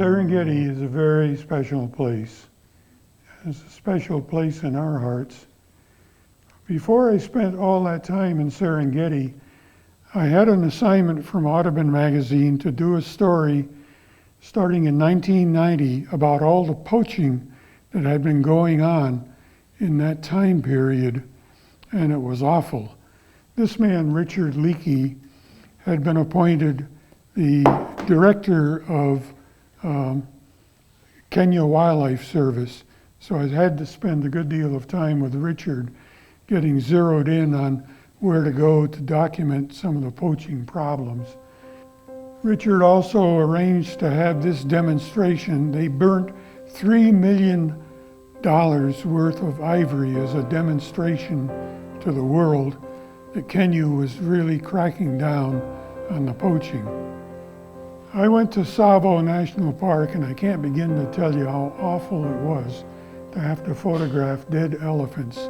Serengeti is a very special place. It's a special place in our hearts. Before I spent all that time in Serengeti, I had an assignment from Audubon magazine to do a story starting in 1990 about all the poaching that had been going on in that time period, and it was awful. This man, Richard Leakey, had been appointed the director of Kenya Wildlife Service, so I had to spend a good deal of time with Richard getting zeroed in on where to go to document some of the poaching problems. Richard also arranged to have this demonstration. They burnt $3 million worth of ivory as a demonstration to the world that Kenya was really cracking down on the poaching. I went to Tsavo National Park, and I can't begin to tell you how awful it was to have to photograph dead elephants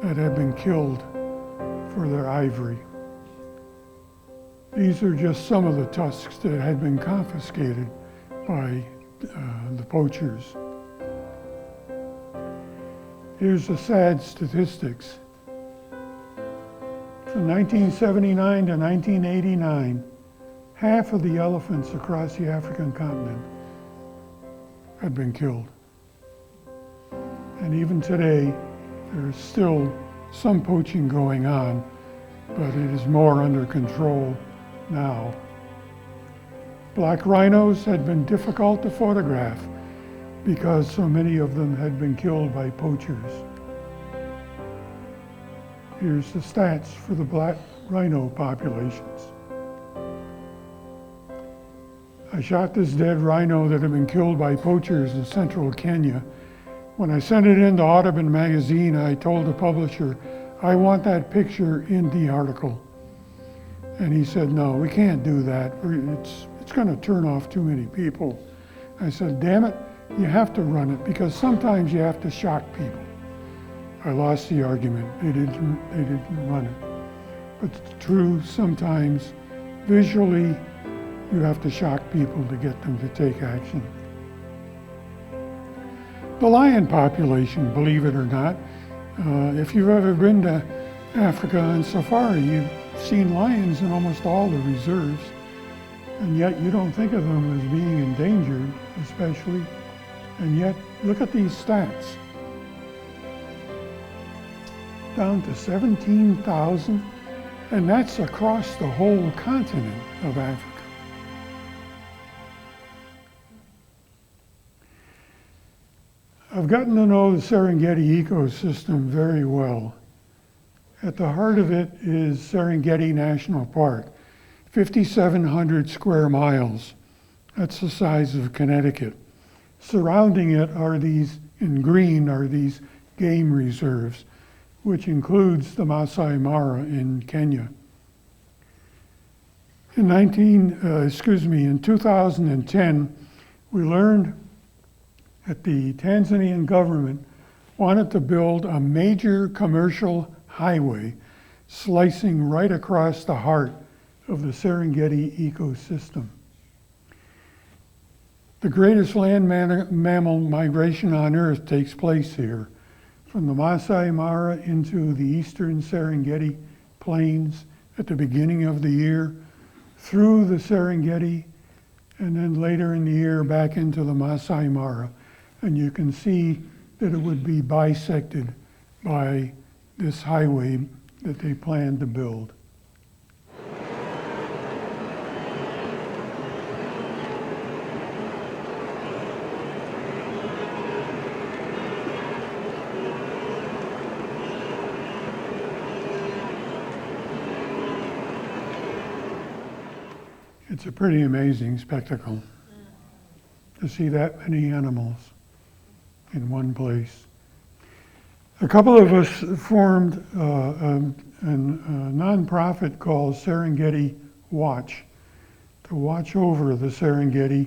that had been killed for their ivory. These are just some of the tusks that had been confiscated by the poachers. Here's the sad statistics. From 1979 to 1989, half of the elephants across the African continent had been killed. And even today, there's still some poaching going on, but it is more under control now. Black rhinos had been difficult to photograph because so many of them had been killed by poachers. Here's the stats for the black rhino populations. I shot this dead rhino that had been killed by poachers in central Kenya. When I sent it into Audubon magazine, I told the publisher, I want that picture in the article. And he said, no, we can't do that. It's going to turn off too many people. I said, damn it, you have to run it because sometimes you have to shock people. I lost the argument. They didn't run it. But it's true, sometimes visually you have to shock people to get them to take action. The lion population, believe it or not, if you've ever been to Africa on safari, you've seen lions in almost all the reserves, and yet you don't think of them as being endangered, especially, and yet look at these stats. Down to 17,000, and that's across the whole continent of Africa. I've gotten to know the Serengeti ecosystem very well. At the heart of it is Serengeti National Park, 5,700 square miles. That's the size of Connecticut. Surrounding it are these, in green, are these game reserves, which includes the Masai Mara in Kenya. In 2010, we learned that the Tanzanian government wanted to build a major commercial highway slicing right across the heart of the Serengeti ecosystem. The greatest land mammal migration on Earth takes place here, from the Masai Mara into the eastern Serengeti plains at the beginning of the year, through the Serengeti, and then later in the year back into the Masai Mara. And you can see that it would be bisected by this highway that they plan to build. It's a pretty amazing spectacle to see that many animals in one place. A couple of us formed a nonprofit called Serengeti Watch to watch over the Serengeti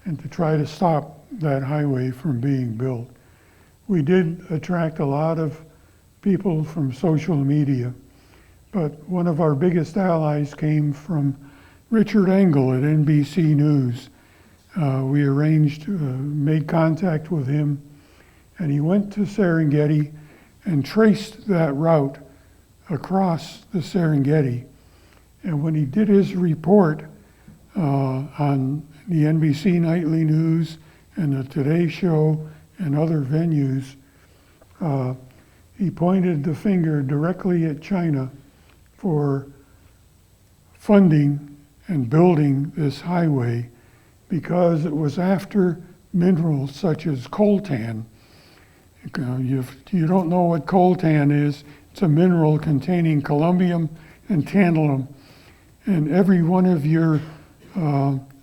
and to try to stop that highway from being built. We did attract a lot of people from social media, but one of our biggest allies came from Richard Engel at NBC News. We arranged, made contact with him, and he went to Serengeti and traced that route across the Serengeti. And when he did his report on the NBC Nightly News and the Today Show and other venues, he pointed the finger directly at China for funding and building this highway, because it was after minerals such as coltan. If you don't know what coltan is, it's a mineral containing columbium and tantalum, and every one of your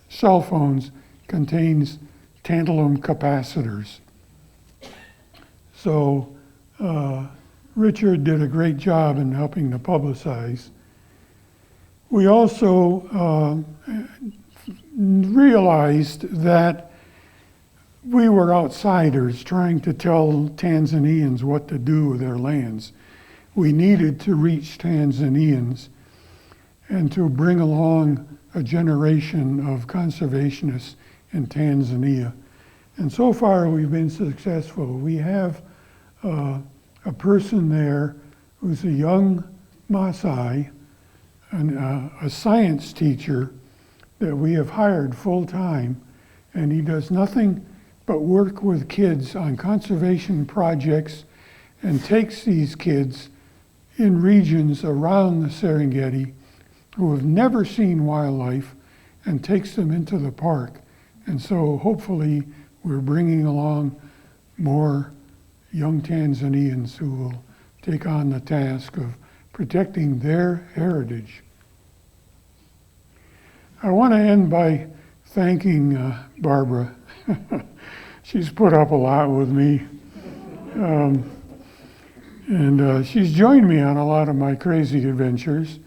cell phones contains tantalum capacitors. So Richard did a great job in helping to publicize. We also realized that we were outsiders trying to tell Tanzanians what to do with their lands. We needed to reach Tanzanians and to bring along a generation of conservationists in Tanzania. And so far we've been successful. We have a person there who's a young Maasai, a science teacher that we have hired full time, and he does nothing but work with kids on conservation projects and takes these kids in regions around the Serengeti who have never seen wildlife and takes them into the park. And so hopefully we're bringing along more young Tanzanians who will take on the task of protecting their heritage. I want to end by thanking Barbara. She's put up a lot with me. And she's joined me on a lot of my crazy adventures.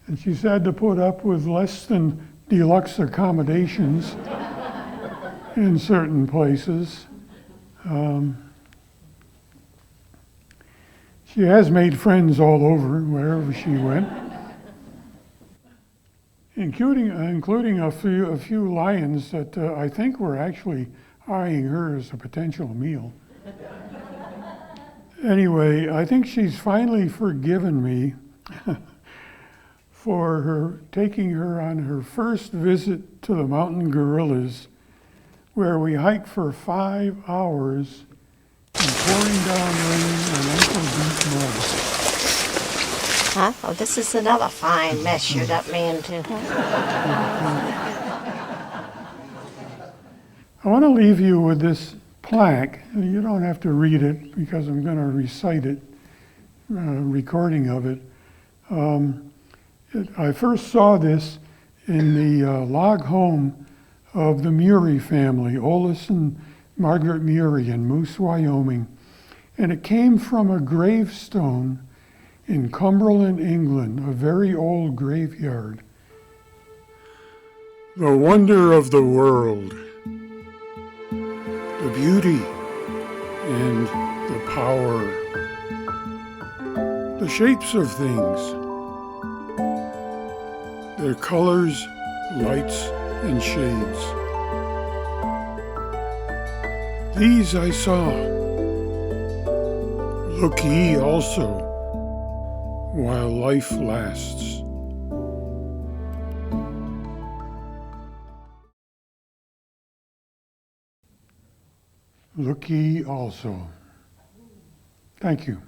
And she's had to put up with less than deluxe accommodations in certain places. She has made friends all over, wherever she went, including a few lions that I think were actually eyeing her as a potential meal. Anyway, I think she's finally forgiven me for her taking her on her first visit to the mountain gorillas, where we hiked for 5 hours in pouring down rain and ankle-deep mud. Huh? Oh, this is another fine mess you got me into. I want to leave you with this plaque. You don't have to read it because I'm going to recite it, recording of it. I first saw this in the log home of the Murray family, Olis and Margaret Murray in Moose, Wyoming. And it came from a gravestone in Cumberland, England, a very old graveyard. The wonder of the world, the beauty and the power, the shapes of things, their colors, lights, and shades. These I saw. Look ye also, while life lasts. Look ye also. Thank you.